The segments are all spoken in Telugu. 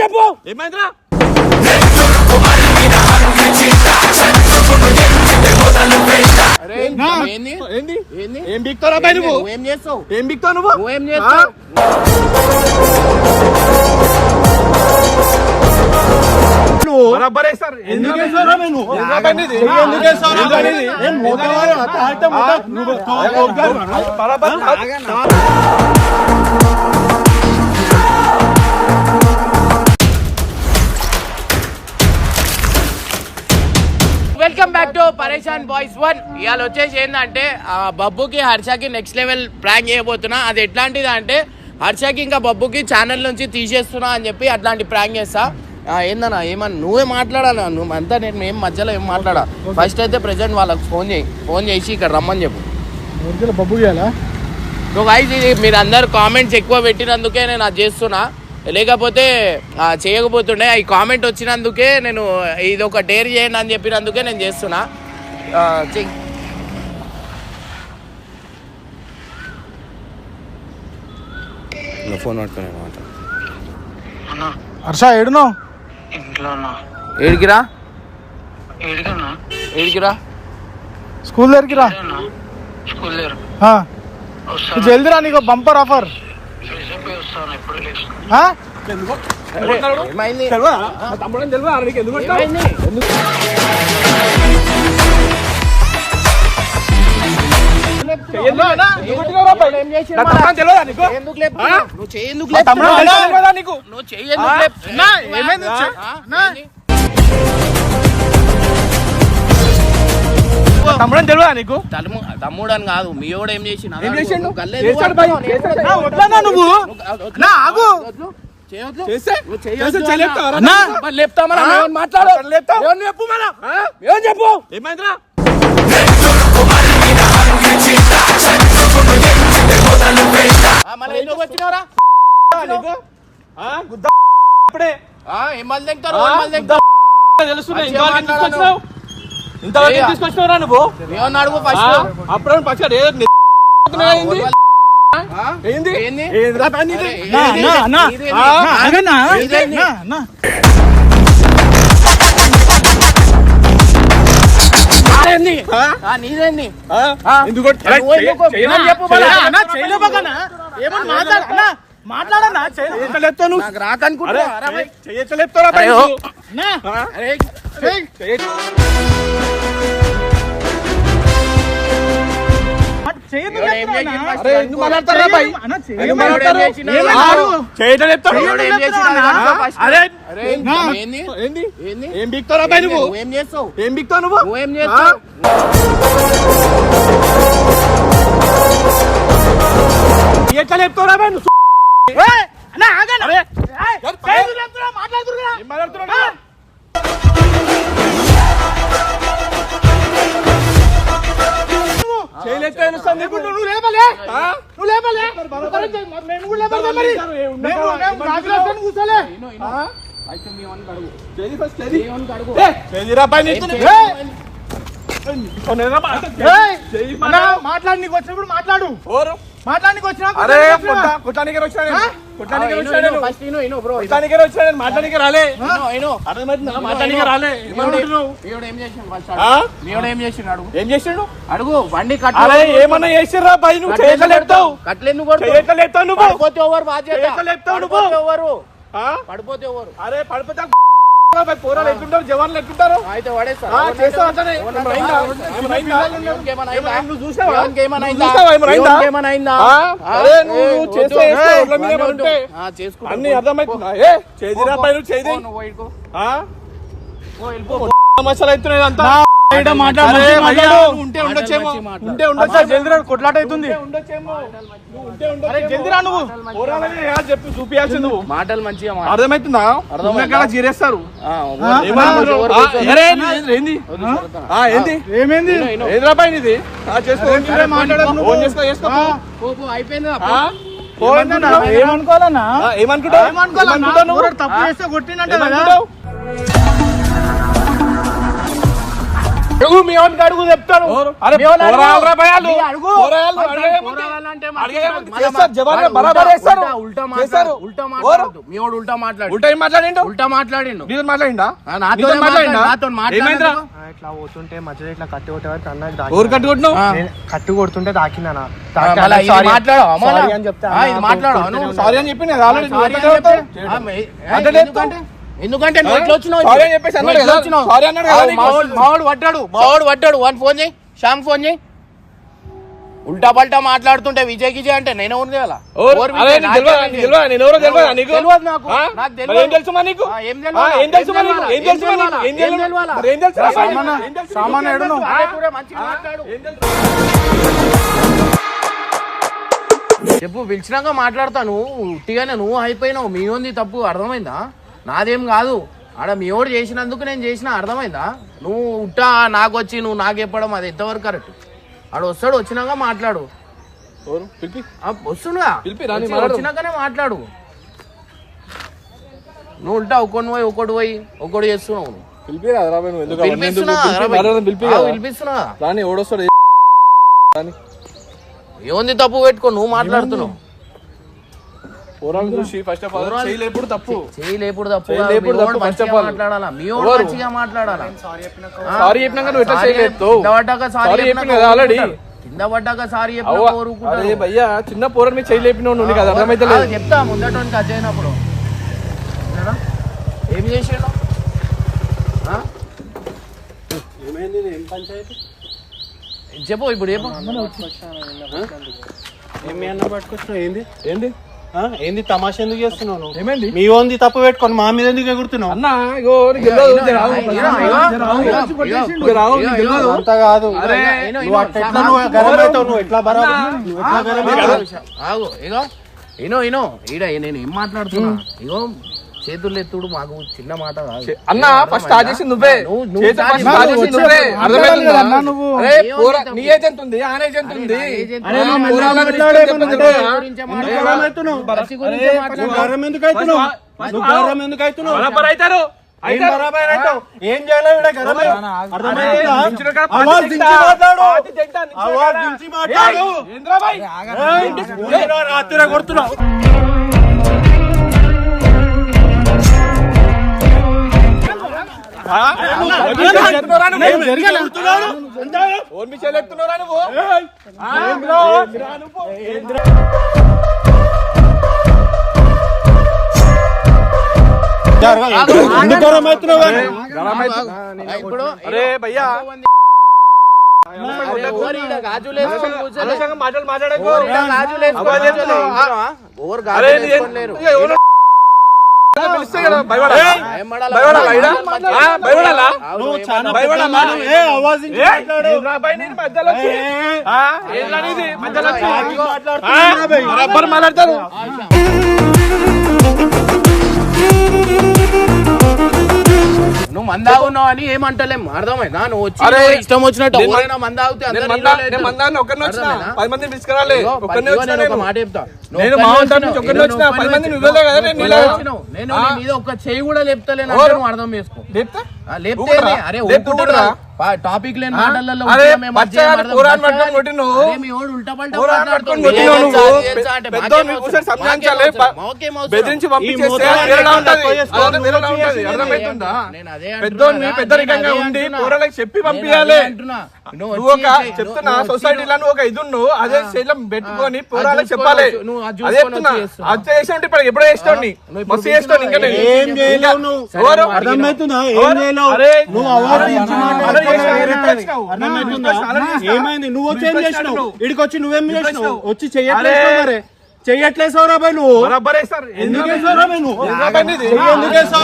చెప్పు ఏమైందిరా ఏం బిక్తారా పై నువ్వు ఏం చేస్తావు ఏం బిక్తావు నువ్వు ఏం చేస్తావు బరాబరే సార్ ఎందుకు వేసారా నేను ఎందుకు వేసారా ఏం మోగవారు బరాబర్ వెల్కమ్ బ్యాక్ టు పరేషాన్ బాయ్స్ 1. ఇవాళ వచ్చేసి ఏంటంటే బబ్బుకి హర్షకి నెక్స్ట్ లెవెల్ ప్రాంక్ చేయబోతున్నా. అది ఎట్లాంటిది అంటే హర్షకి ఇంకా బబ్బుకి ఛానల్ నుంచి తీసేస్తున్నా అని చెప్పి అట్లాంటి ప్రాంక్ చేస్తా. ఏందన్నా ఏమన్నా నువ్వే మాట్లాడాలా, నువ్వు అంతా నేను ఏం మధ్యలో ఏం మాట్లాడా. ఫస్ట్ అయితే ప్రెజెంట్ వాళ్ళకి ఫోన్ చేసి ఇక్కడ రమ్మని చెప్పు. బబ్బు చేయాలా? సో గైస్ ఇది మీరు అందరు కామెంట్స్ ఎక్కువ పెట్టినందుకే నేను అది చేస్తున్నా, లేకపోతే చేయకపోతుండే. ఈ కామెంట్ వచ్చినందుకే నేను ఇది ఒక డేర్ చేయండి అని చెప్పినందుకే నేను చేస్తున్నా. చెయ్యి. ఫోన్ పట్టుకునే మాట. హర్ష ఏడునో? ఏడికిరా ఏడికిరా స్కూల్ దగ్గరికి రా. జల్దీ రా, నీకు బంపర్ ఆఫర్. తమ్ముడు తెలియదా నీకు? తమ్ముడు అని కాదు, మీ వాడు ఏం చేసి నువ్వు చెప్పు ఏమైందిరా? తీసుకొచ్చినారా నువ్వు? అడుగు ఫస్ట్. అప్పుడు నీదేంది? మాట్లాడన్నా రాకనుకుంటా ఏం బిక్తారా పై నువ్వు? ఏం చేస్తావు ఏం బిక్తావు నువ్వు? ఏం చేస్తావు? ఎట్లా చెప్తావురా పై నువ్వు? మాట్లాడుతున్నా మాట్లాడి నీకు వచ్చినప్పుడు మాట్లాడు. మాట్లాడానికి వచ్చినా రాలే. ఏం చేసిండు? అడుగు. బండి ఏమన్నా చేసిర్రా పై? నువ్వు చేయలేపుతావు. కట్లేందుకు నువ్వు? పడిపోతే ఎవరు బాధ్యత? ఎవరు పడిపోతే ఎవరు? అరే పడిపోతా పోరాలు ఎట్లుంటారు, జవాన్లు ఎట్లుంటారు? అయితే అన్ని అర్థమవుతుందా? చేదిరా పై చేది సమస్యలు అవుతున్నాయి అంతా. ఉంటే ఉండొచ్చేమో, ఉంటే ఉండొచ్చా? జల్దిరా, కొట్లాట అవుతుంది. జల్దిరా నువ్వు చెప్పు, చూపియాల్సింది నువ్వు. మాటలు మంచిగా అర్థమవుతుందా? జీరేస్తారు. ఏమైంది? ఏదిరా పైన ఇది? అయిపోయింది. ఏమనుకోవాలన్నా ఏమనుకుంటావు తప్పు చేస్తే కొట్టినట్టు మీ వాడికి అడుగు చెప్తాను. ఉల్టా మాట్లాడిండు. ఇట్లా పోతుంటే మధ్యలో ఇట్లా కట్టు కొట్టేవారు అన్నకి కట్టు కొడుతుంటే తాకిందనా అని చెప్తే సారీ అని చెప్పి ఎందుకంటే మావాడు పడ్డాడు వన్ ఫోన్ చేయి, శ్యామ్ ఫోన్ చేయి. ఉల్టా పల్టా మాట్లాడుతుంటే విజయ్ గిజయ్ అంటే నేను ఎవరు తెలియాలా? చెప్పు, పిలిచినాక మాట్లాడతాను. ఉట్టిగానే నువ్వు అయిపోయినావు. మీ ఉంది తప్పు, అర్థమైందా? నాదేం కాదు. ఆడ మీ ఓడు చేసినందుకు నేను చేసిన, అర్థమైందా? నువ్వు ఉట్టా నాకు వచ్చి నువ్వు నాకు చెప్పడం అది ఎంతవరకు కరెక్ట్? ఆడ వస్తాడు, వచ్చినాక మాట్లాడు. వస్తుండగా వచ్చినాకనే మాట్లాడు. నువ్వు ఉల్టా ఒకటి పోయి ఒకటి చేస్తున్నావు. పిలిపిస్తున్నా ఏముంది తప్పు పెట్టుకో, నువ్వు మాట్లాడుతున్నావు. చేయలేపుడు తప్పు మాట్లాడాలా, మీ ఓడు మంచిగా మాట్లాడాలా. సారీ చెప్పినాక నువ్వు ఎట్లా చేయలేపుతావు? కింద పడ్డాక సారీ భయ్యా, చిన్న పోరని మీద చేయలేపినావు నువ్వు, నీకు అది అర్థమైతే చెప్తా. ముందటోనికి అది అయినప్పుడు ఏం చేసాడు? చెప్పు ఇప్పుడు ఏంది తమాషా ఎందుకు చేస్తున్నావు? ఏమైంది? మీ ఓంది తప్పు పెట్టుకొని మా మీద ఎందుకు ఎగురుతున్నావు? అన్నా అంత కాదు. నువ్వు ఎట్లా ఇనో ఈడ నేను ఏం మాట్లాడుతున్నా? ఇగో చేతులు ఎత్తుడు మాకు చిన్న మాట కాదు అన్న. ఫస్ట్ స్టార్ట్ చేసి నువ్వే, నీ ఏజ్ ఎంత ఉంది, ఆయన ఏజ్ ఎంత ఉంది? ఏం చేయలేవు? రాత్రి కొడుతున్నావు. అరే భయ్యా, మాట్లాడతారు. నువ్వు మందాగున్నావు అని ఏమంటలేం, అర్థమైందా? నువ్వు వచ్చి ఇష్టం వచ్చినట్టు మాట చెప్తా. మీద ఒక చెయ్యి కూడా లేపుతలేను, అర్థం చేసుకో. లేపితే అరే టాపిక్ లేని మాటలలో పెద్దరికంగా ఉండి కూరలకు చెప్పి పంపించాలి. నువ్వు ఒక చెప్తున్నా సొసైటీలో నువ్వు ఒక ఇది ఉన్నావు, అదే శైలం పెట్టుకొని పోరాలకు చెప్పాలి. అదే చెప్తున్నా, అది చేసావు ఇప్పుడు ఎప్పుడో చేస్తావు, మస్తు చేస్తావు. ఇంకా ఏమైంది? నువ్వు వచ్చి ఏం చేసినావు? ఇడికి వచ్చి నువ్వేం చేసినావు? వచ్చి చెయ్యట్లేదు, చెయ్యట్లేదు సౌరాబాయ్. నువ్వు ఎందుకు వేసావు? నువ్వు ఎందుకు వేసావు?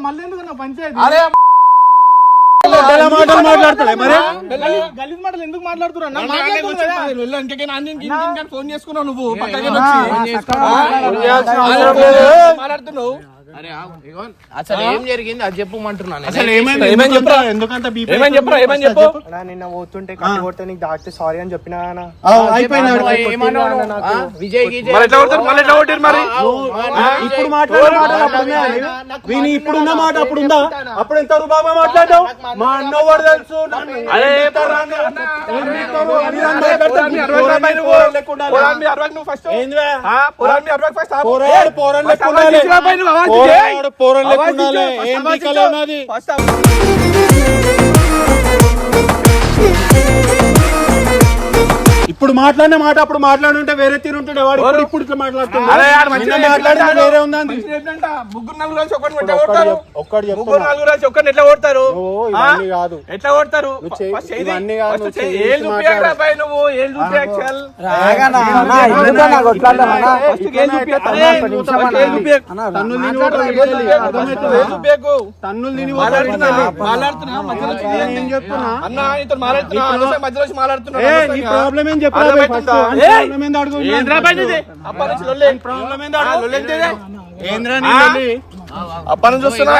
మళ్ళీ ఎందుకు పంచాయతీ? మాటలు మాట్లాడతాయి మరి గలీజ్ మాటలు ఎందుకు మాట్లాడుతున్నా ఫోన్ చేసుకున్నావు నువ్వు మాట్లాడుతున్నావు. అరే అసలు ఏం జరిగింది అది చెప్పమంటున్నాను. అసలు ఏమైంది చెప్పరా? ఎందుకంత ఏమని చెప్పరా? ఏమని చెప్పు. నిన్న పోతుంటే కట్టి కొడితే నీకు దాటితే సారీ అని చెప్పినా విజయ్ ఇప్పుడు మాట్లాడే మాటలు అప్పుడు వీని ఇప్పుడున్న మాట అప్పుడుందా? అప్పుడు ఎంత బాగా మాట్లాడావు. మా అన్నవాడు తెలుసు ఇప్పుడు మాట్లాడిన మాట అప్పుడు మాట్లాడుంటే వేరే తీరుంటుండే వాడు. ఇప్పుడు ఇట్లా మాట్లాడుతున్నాడు. వేరే ఉందండి. ముగ్గురు నలుగురు కలిసి ఒకటి ఎట్లా కొడతారు? ముగ్గురు నలుగురు కలిసి ఒకరిని ఎట్లా కొడతారు? కాదు ఎట్లా కొడతారు? నువ్వు ఏం చూపి యాక్చువల్ ప్రాబ్లం ఏం అప్పని చూస్తున్నా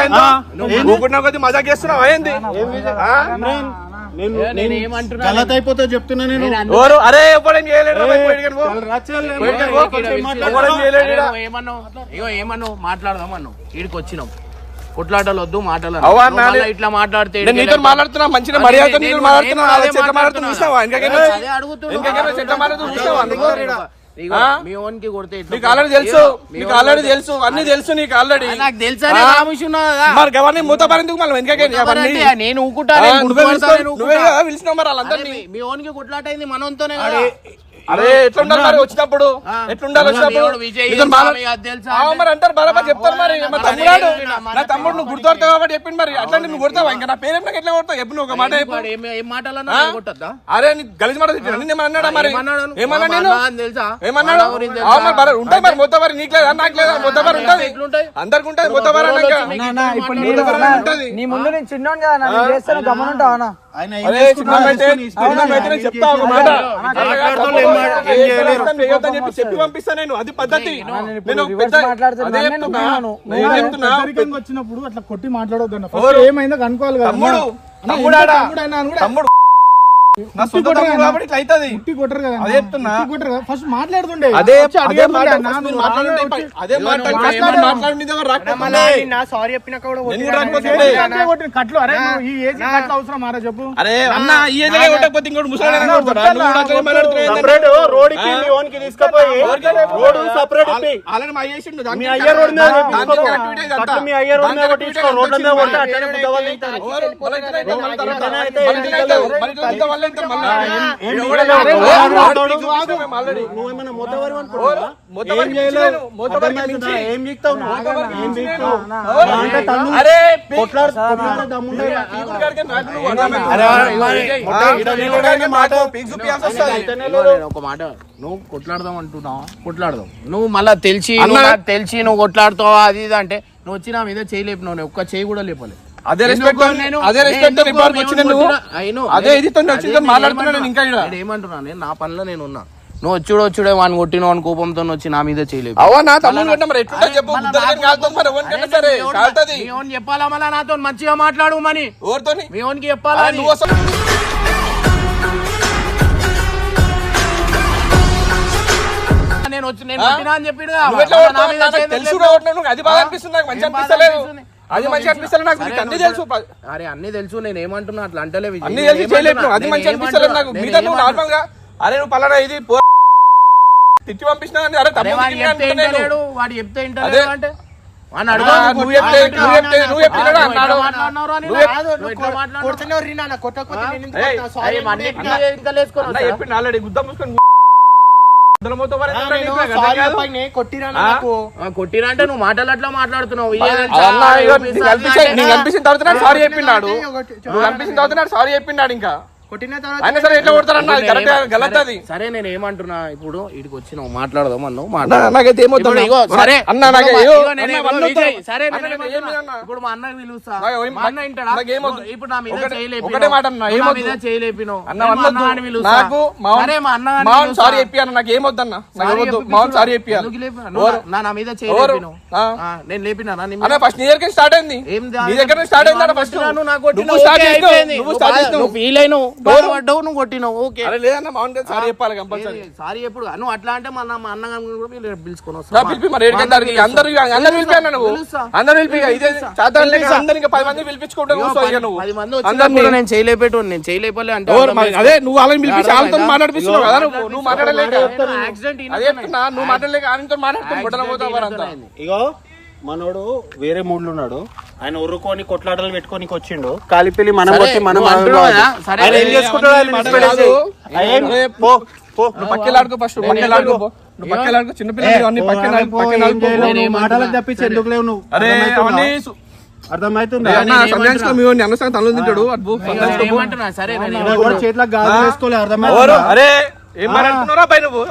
కొద్ది మజాక్ చేస్తున్నావు ఏంది? గలత్ అయిపోతే చెప్తున్నా నేను. అరే ఎప్పుడేం చేయలేడు ఏమన్నావు మాట్లాడదామన్నావు. వీడికి వచ్చినాం కొట్లాటలు వద్దు మాటలు ఇట్లా మాట్లాడితే నీతో మాట్లాడుతున్నా మంచిగా మర్యాద మాట్లాడుతున్నా మీ ఓన్కి కొడితే నీకు ఆల్రెడీ తెలుసు, నీకు ఆల్రెడీ తెలుసు, అన్ని తెలుసు నీకు ఆల్రెడీ. నాకు తెలుసా మరి గవర్నీ మూతపరి ఎందుకు మళ్ళీ నేను ఊకుంటా పిలిచినావు మరి వాళ్ళందరినీ. మీ ఓన్కి కొట్లాట అయింది మనతోనే. అరే ఎట్లుండాలి మరి వచ్చినప్పుడు? ఎట్లుండాలి వచ్చినప్పుడు? మరి అంటారు బరాబర్ చెప్తారు. మరి మా తమ్ముడు నా తమ్ముడు నువ్వు గుర్తుపడతావు కాబట్టి చెప్పింది. మరి అట్లా నువ్వు కొడతావా? ఇంకా నా పేరు ఎట్లా కొడతావు? ఎప్పుడు నువ్వు ఒక మాట అరే నీకు గలీజ్ మాట ఏమన్నాడా? మరి ఏమన్నా నేను ఏమన్నాడు? ఉంటాయి మరి మొత్తవారి. నీకు లేదా నాకు లేదా? మొత్తవారి ఉంటది, అందరికి ఉంటది మొత్తవారి. నీ ముందు నేను చిన్నోడు కదా చేస్తాను గమనుంటావా? చెప్తా ఒక మాట చెప్పి పంపిస్తా నేను. అది పద్ధతి. వచ్చినప్పుడు అట్లా కొట్టి మాట్లాడొద్దు. ఏమైందో కనుకోవాలి కదా. తమ్ముడు ఫస్ట్ మాట్లాడుతుండే సారీ చెప్పినా కట్లు. అరే ఈ ఏజ్ కట్లు అవసరం మారా చెప్పు. అరే అన్న ఈ ఏజ్ కొట్టకపోతే ఇంకోటి ముసలి ఒక మాట, నువ్వు కొట్లాడదాం అంటున్నావు, కొట్లాడదాం. నువ్వు మళ్ళా తెలిసి నువ్వు కొట్లాడుతావా అది ఇది అంటే నువ్వు వచ్చి నా మీద చేయలేపినావు. ఒక్క చేయి కూడా లేపలేదు. అదే రెస్పెక్ట్ మాట్లాడుతున్నాను. ఇంకా ఏమంటున్నాను నేను, నా పనిలో నేను ఉన్నా. నువ్వు వచ్చుడే వాడిని కొట్టినావు అని కోపంతో వచ్చి నా మీద చేయలేదు. చెప్పాలా మళ్ళా నాతో మంచిగా మాట్లాడు మని మీ ఓన్కి చెప్పాలా? నేను వచ్చి నేను కొట్టినా అని చెప్పిండు. అది బాగా అనిపిస్తుంది, నాకు మంచి అనిపిస్తలేదు. అది మంచి అనిపిస్తలేదు నాకు. అన్ని తెలుసు. అరే అన్ని తెలుసు. నేను ఏమంటున్నా అట్లా అంటలే. అన్ని తెలిసి చేయలేదు. అది మంచి అనిపిస్తలేదు నాకు. మీద నువ్వు నార్మల్ గా అరే నువ్వు పలానా ఇది తిట్టి పంపించినా అరే వాడు చెప్తే అంటే ఆల్రెడీ గుద్ద మూసుకొని కొట్టిరా అంటే నువ్వు మాటలు అట్లా మాట్లాడుతున్నావు. కనిపించిన తర్వాత సారీ చెప్పిండాడు. నువ్వు కనిపించిన తర్వాత సారీ చెప్పిండాడు. ఇంకా అయినా సరే ఎట్లా కొడతారన్న కరెక్ట్ గలత్ అది. సరే నేను ఏమంటున్నా ఇప్పుడు ఇడికి వచ్చినావు మాట్లాడదాం అన్నావు నాకైతే ఏమొద్దు సరే అన్న నాకు సరే ఇప్పుడు మా అన్నకి పిలుస్తా మా అన్న వింటాడా? ఇప్పుడు నా మీద ఒకటే మాట అన్న చేయలేపినావు నాకు మామూలు సారీ చెప్పి అన్న నాకు ఏమొద్దన్న మామూలు సారీ చెప్పి నా మీద చేయలేపినావు నేను లేపినా అన్న ఫస్ట్ నీ దగ్గర స్టార్ట్ అయింది నీ దగ్గర స్టార్ట్ అయింది ఫస్ట్ నువ్వు ఫీల్ అయినావు పడ్డావు నువ్వు కొట్టినావు ఓకే లేదన్న మామూలు సారీ చెప్పాలి కంపల్సరీ సారీ ఎప్పుడు నువ్వు అట్లా అంటే మన అన్న పిలుచుకొని పిలిపి మరి అందరు పిలిపి అన్న నువ్వు అందరు పిలిపి ఇదే అందరు ఇంకా 10 మంది పిలిపించుకుంటా నువ్వు 10 మంది వచ్చినా నేను చేయలేపెట్టు నేను చేయలేపలే అంటే అదే నువ్వు వాళ్ళని పిలిపించి వాళ్ళతో మాట్లాడిపిస్తున్నావు కదా నువ్వు మాట్లాడలేక అదే చెప్తున్నా నువ్వు మాట్లాడలేక ఆయనతో మాట్లాడుతున్నావు గుడ్డల పోతావు. ఇగో మనోడు వేరే మూడ్లు ఉన్నాడు, ఆయన ఉరుకొని కొట్లాటలు పెట్టుకొని వచ్చిండు. కాలిపల్లి మనం కొట్టి మనం ఆయన ఏం చేసుకుంటాడు? పక్కలాడుకో ఫస్ట్ పక్కలాడుకో పక్కలాడుకో చిన్నపిల్లలు అన్ని పక్కన మాటలకు తప్పించి ఎందుకు లేవు నువ్వు? అరే అవన్నీ అర్థమవుతుంది. తింటాడు చేతులకు గాజు వేసుకోలే. అర్థమైంది. అరే ఏం మాట్లాడుతున్నారా పై నువ్వు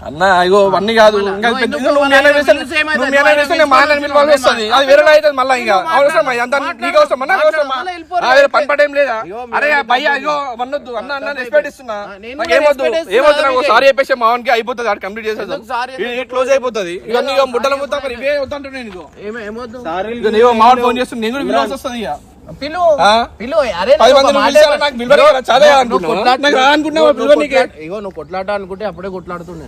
అన్న అయ్యో అన్ని కాదు ఇంకా వస్తుంది అది వేరే అవుతుంది మళ్ళీ ఇంకా అవసరం అంత నీకు అవసరం అన్న అవసరమా వేరే పని పడేం లేదా? అరే భయ్య అయ్యో వన్నొద్దు అన్న అన్న రెస్పెక్ట్ ఇస్తున్నా ఏమొద్దు ఏమొద్దు నాకు సారీ చెప్పేసి మావన్కి అయిపోతుంది అది కంప్లీట్ చేసేది క్లోజ్ అయిపోతుంది ఇక నీకు ముడ్డల ముద్దా మరి ఇవే వద్దంటు నేను నీకు మావన్ ఫోన్ చేస్తుంది నేను కూడా వినాల్సి వస్తుంది ఇక నువ్వు కొట్లాట అనుకుంటే అప్పుడే కొట్లాడుతుండే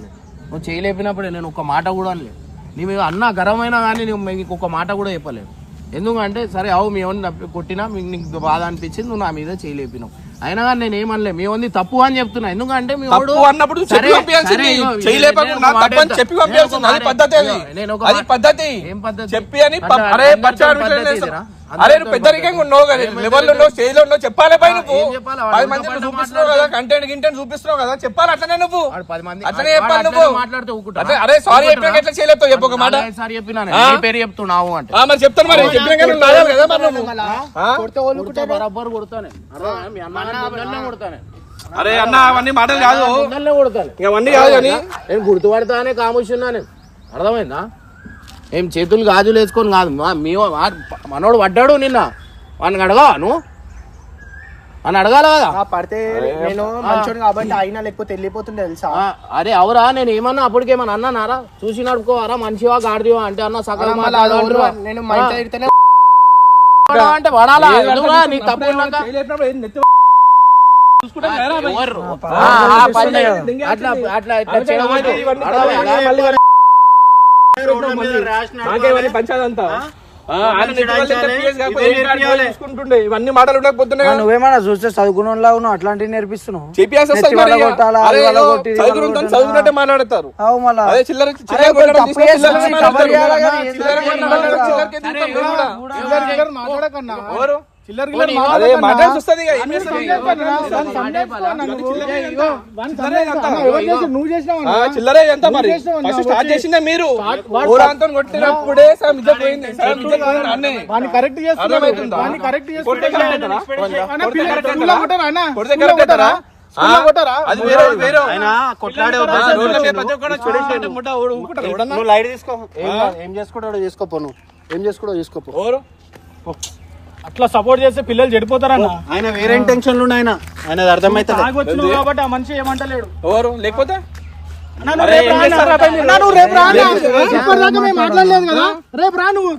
నువ్వు చేయలేపినప్పుడే నేను ఒక మాట కూడా అనలేదు. నీ మీద అన్న గరమైనా కానీ నువ్వు మీకు ఒక మాట కూడా చెప్పలేదు. ఎందుకంటే సరే అవు మీ ఓన్ని కొట్టినా మీకు నీకు బాధ అనిపించింది నువ్వు నా మీద చేయలేపినావు అయినా కానీ నేను ఏమనలే మీ ఓన్ని తప్పు అని చెప్తున్నా. ఎందుకంటే మీ వాడు అన్నప్పుడు చెప్పి అని అరే నువ్వు పెద్దరికంగా ఉన్నావు కదా లెవెల్ ఉన్నావు స్టేజ్ లో ఉన్నావు చెప్పాలి పై నువ్వు 10 మంది చూపిస్తున్నావు కదా కంటెంట్ గింటెంట్ చూపిస్తున్నావు కదా చెప్పాలి అట్లనే నువ్వు అట్లనే చెప్పాలి నువ్వు మాట్లాడుతూ అరే సారీ చెప్పినాక ఎట్లా చేయలేవు చెప్పు ఒక మాట సారీ చెప్పినా పేరు చెప్తున్నావు అంటే మరి చెప్తాను మరి చెప్పినా కదా బరాబర్ కొడతానే కొడతానే. అరే అన్న అవన్నీ మాటలు కాదు కొడతాను అవన్నీ కాదు కానీ నేను గుర్తుపడతానే కాముషున్నా నేను అర్థమైందా? ఏం చేతులు గాజులు వేసుకొని కాదు మనోడు పడ్డాడు నిన్న వాడిని అడగావా నువ్వు అని అడగాల కదా పడితే నేను మంచోడు కాబట్టి అయినా లేకపోతే వెళ్ళిపోతుండే తెలుసా? అరే అవరా నేను ఏమన్నా అప్పటికేమన్నా అన్నానారా చూసి నడుపుకోవారా మనిషివా గాడిదివా అంటే అన్న సగం నేను అంటే పడాలా నీ తప్పు అట్లా అట్లా ఇవన్నీ మాటలు ఉండకపోతున్నాయి. నువ్వేమన్నా చూస్తే చదువుకున్నా ఉన్నావు అట్లాంటివి నేర్పిస్తున్నావు. చదువుకున్నట్టే మాట్లాడతారు. అదే చిల్లర చిల్లరే ఎంత మరి స్టార్ట్ చేసిందే మీరు ఊరంతా కొట్టినప్పుడే కరెక్ట్ ఏం చేసుకుంటాడో చేసుకోపో ఏం చేసుకోడో చేసుకోపో. అట్లా సపోర్ట్ చేస్తే పిల్లలు చెడిపోతారన్న. ఆయన వేరే టెన్షన్లు ఆయన అర్థమైతే కాబట్టి ఆ మనిషి ఏమంటలేడు ఎవరు లేకపోతే మాట్లాడలేదు కదా రేపు రా నువ్వు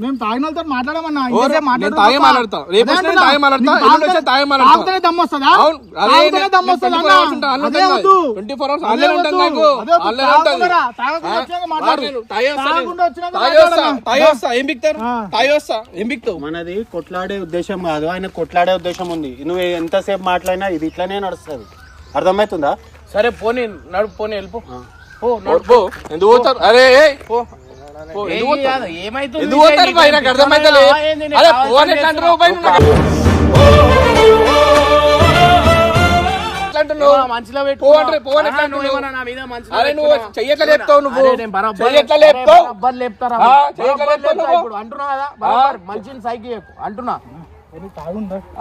మేము తాగిన వాళ్ళతో మాట్లాడమన్నా దమ్మొస్తుందా మనది కొట్లాడే ఉద్దేశం కాదు, ఆయన కొట్లాడే ఉద్దేశం ఉంది. నువ్వు ఎంతసేపు మాట్లాడినా ఇది ఇట్లానే నడుస్తుంది. అర్థమవుతుందా? సరే పోనీ నడుపు పోనీ వెళ్ళిపో. ఎందుకు పోతారు? అరే అర్థమైతే ఎట్లా అంటున్నావు మంచిలో పో అంటే పో అని ఎట్లా అంటున్నావు? నువ్వేమన్నా నా మీద మంచిలో అరే నువ్వు చెయ్యి ఎట్లా లేపుతావు నువ్వు అరే నేను బరాబర్ చెయ్యి ఎట్లా లేపుతావు బరాబర్ లేపుతారా చెయ్యి ఎట్లా లేపుతావు లేపుతా నువ్వు? ఇప్పుడు అంటున్నా కదా బరాబర్ మంచిని సైకి చెప్పు అంటున్నా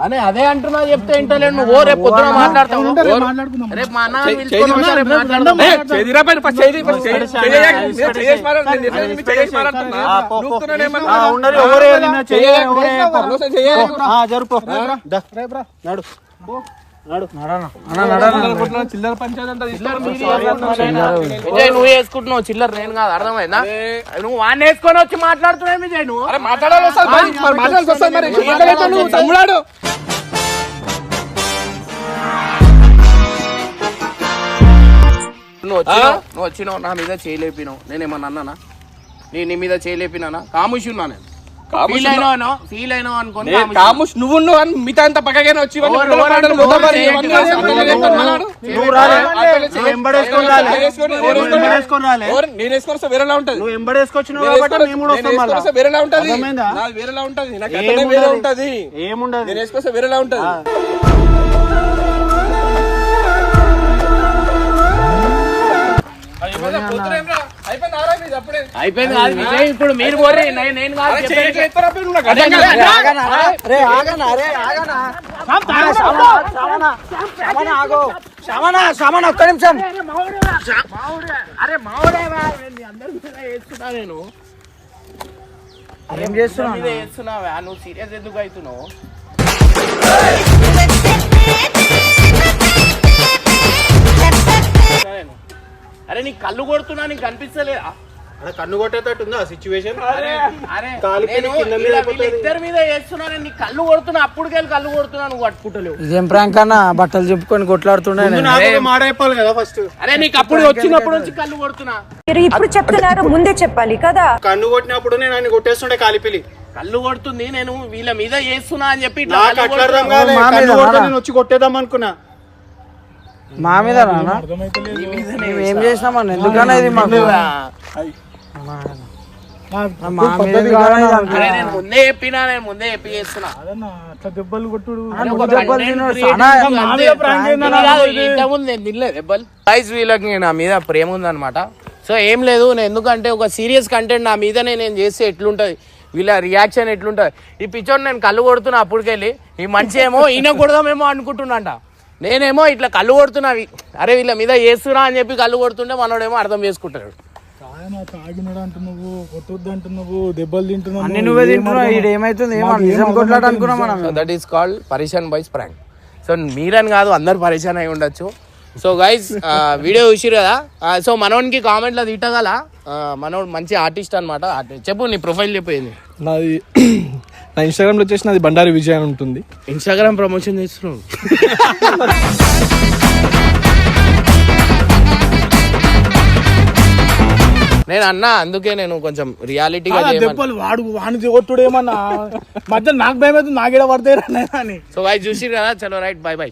అనే అదే అంటున్నా చెప్తే ఇంటలేను నువ్వు రేపు పొద్దున మాట్లాడతావు రేపు మా అన్న పిలుచుకొని వస్తా, రేపు మాట్లాడదాం. చెయ్యిరా పైన ఫస్ట్ చెయ్యి ఫస్ట్ చెయ్యి చెయ్యేసి మాట్లాడు నేను చెప్పేది మీ చెయ్యేసి మాట్లాడుతున్నా నూకుతున్నాను ఏమన్నా ఉండరు ఎవరే నిన్న చెయ్యి ఎవరే ఒకసారి చెయ్యి జరుపు నడు చిల్లర పంచాయతీ అంతా విజయ్ నువ్వు వేసుకుంటున్నావు చిల్లర నేను కాదు అర్థమైందా నువ్వు వాడిని వేసుకొని వచ్చి మాట్లాడుతున్నావు విజయ్ నువ్వు అరే మాట్లాడాలి వస్తుంది మరి మాట్లాడాల్సి వస్తుంది మరి మాట్లాడేటప్పుడు నువ్వు తమ్ముడాడు నువ్వు వచ్చినావు నా మీద చేయలేపినావు నేనేమన్నా అన్నానా నీ మీద చేయలేపినానా కాముషి ఉన్నా నేను ఫీల్ అయినావు అనుకోని కాముష్ నువ్వు అని మిగతా అంత పక్కగానే వచ్చి నేను వేసుకొని వస్తే వేరేలా ఉంటది నువ్వు ఎంబడేసుకొచ్చినావు కాబట్టి మేము కూడా వస్తాం మళ్ళా. వేరేలా ఉంటది అర్థమైందా? నాది వేరేలా ఉంటది నాకు అక్కడే వేరే ఉంటది ఏముండదు నేను వేసుకొస్తే వేరేలా ఉంటది అయిపోయింది కాదు విజయ్ ఇప్పుడు మీరు పోరే నేను కాదు చెప్పేది. ఒక్క నిమిషం అరే మావుడే అందరి మీద వేస్తున్నా నేను ఏం చేస్తున్నా మీద వేస్తున్నావా నువ్వు సీరియస్ ఎందుకు అవుతున్నావు అరే నీకు కళ్ళు కొడుతున్నా నీకు కనిపిస్తలేదా కన్ను కొట్టేటట్టు ఆ సిచ్యువేషన్ అరే కాలిపోయి నేను కింద మీద పడిపోతుంది. ఇద్దరి మీద వేస్తున్నా నేను నీకు కళ్ళు కొడుతున్నా అప్పుడుకెళ్ళి కళ్ళు కొడుతున్నా నువ్వు పట్టుకుంటలేవు ఇదేం ప్రాంక్ అన్న బట్టలు చెప్పుకొని కొట్లాడుతుండే మాట చెప్పాలి కదా ఫస్ట్ అరే నీకు అప్పుడు వచ్చినప్పుడు వచ్చి కళ్ళు కొడుతున్నా మీరు ఇప్పుడు చెప్తున్నారు ముందే చెప్పాలి కదా. కన్ను కొట్టినప్పుడు నేను ఆయన కొట్టేస్తుండే కాలిపిలి కళ్ళు కొడుతుంది నేను వీళ్ళ మీద చేస్తున్నా అని చెప్పి ఇట్లా నాకు కళ్ళు అట్లా అర్థం కొడుతున్నా. కాలే. మా మీద కన్ను కొడితే రారా? నేను వచ్చి కొట్టేద్దాం అనుకున్నా మా మీద రానా మేము ఏం చేసినామన్న ఎందుకన్నా ఇది మాకు మా మీద కాదు ఇది అనుకో. అరే నేను ముందే చెప్పినా నేను ముందే చెప్పి చేస్తున్నా దెబ్బలు కొట్టుడు అరే ఒక దెబ్బలు content తిన్నాడు. create చాలా చేస్తున్నా మా అంతే. మీద prank ఏందన్నా ఇది కాదు, ఇది? ఇంతకుముందు నేను తినలేదు దెబ్బలు గైస్ వీళ్ళకి నా మీద ప్రేమ ఉందన్నమాట సో ఏం లేదు నేను ఎందుకంటే ఒక సీరియస్ కంటెంట్ నా మీద నేను చేస్తే ఎట్లుంటది వీళ్ళ రియాక్షన్ ఎట్లుంటది ఈ పిచ్చోడు నేను కళ్ళు కొడుతున్నా అప్పటికెళ్ళి ఈ మనిషి ఏమో ఈయన కొడదామేమో అనుకుంటున్నాంట నేనేమో ఇట్లా కళ్ళు కొడుతున్నా అరే వీళ్ళ మీద చేస్తున్నా అని చెప్పి కళ్ళు కొడుతుంటే మనోడేమో అర్థం చేసుకుంటాడు తాగినాడు అంటున్నావు కొట్టొద్దు అంటున్నావు దెబ్బలు తింటున్నావు అన్ని నువ్వే తింటున్నావు ఈడ ఏమైతుంది ఏమో నిజం కొట్లాట అనుకున్నాం మనం దట్ ఈస్ కాల్డ్ పరేషాన్ బాయ్స్ ప్రాంక్ సో మీరని కాదు అందరు పరేషాన్ అయి ఉండొచ్చు సో గైస్ వీడియో చూసిరు కదా సో మనోనికి కామెంట్లో తిట్టగల మనోడు మంచి ఆర్టిస్ట్ అనమాట చెప్పు నీ ప్రొఫైల్ చెప్పేది నాది నా ఇన్స్టాగ్రామ్ లో వచ్చేసి నాది బండారి విజయ్ అని ఉంటుంది. ఇన్స్టాగ్రామ్ ప్రమోషన్ చేస్తున్నావు నేను అన్నా అందుకే నేను కొంచెం రియాలిటీగా దెబ్బలు వాడిని కొట్టుడు ఏమన్నా మధ్య నాకు భయం అవుతుంది నాగేడ పడతాయి అని. సో గైస్ చూసిరు కదా చలో రైట్ బై బై